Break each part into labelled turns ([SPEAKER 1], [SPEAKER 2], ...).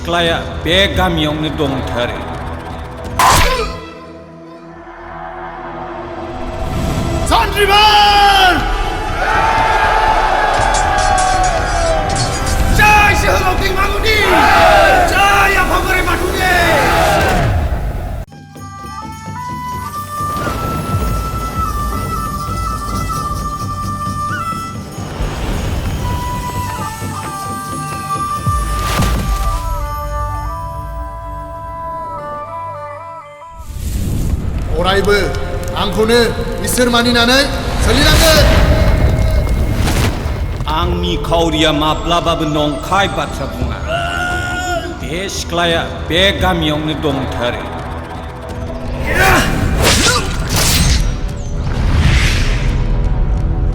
[SPEAKER 1] सिख्लाया बे गामियावनो दंथारो।
[SPEAKER 2] सान्थ्रिफोर! जय जोहोलाव दैमालुनि! जय आफा बोराइ बाथौनि! अरायबो आंखौनो इसोर मानिनानै सोलिनांगोन।
[SPEAKER 1] आंनि खावरिया माब्लाबाबो नंखाय बाथ्रा बुङा। बे सिख्लाया बे गामियावनो दंथारो।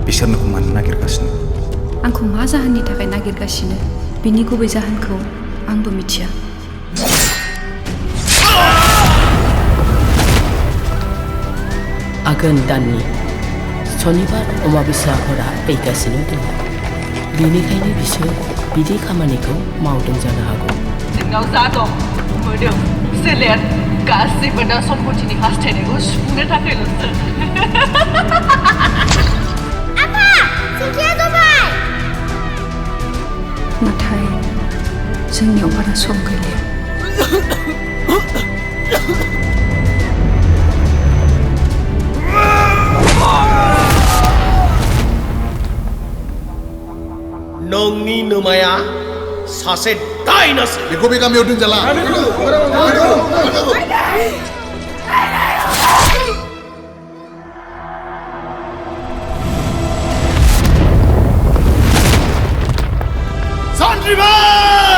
[SPEAKER 3] बिसोर नोंखौ मानो नागिरगासिनो?
[SPEAKER 4] आंखौ मा जाहोननि थाखाय नागिरगासिनो बिनि गुबै जाहोनखौ आंबो मिथिया।
[SPEAKER 5] आघोन दाननि सनिबार अमाबैसा हरा फैगासिनो दङ। बेनिखायनो बिसोर बिदि खामानिखौ मावदों जानो हागौ।
[SPEAKER 6] जोंनाव जा दं मोदोम सोलेर गासैबो दा सम्पतिनि हास्थायनायखौ सुफुंनो थाखायल'सो।
[SPEAKER 7] आफा संख्रिया जबाय।
[SPEAKER 4] नाथाय जोंनियाव बारा सम गैलिया।
[SPEAKER 2] नोंनि नोमाया सासे दायनासो। बेखौ बे गामियाव दोनजाला। सान्थ्रिफोर!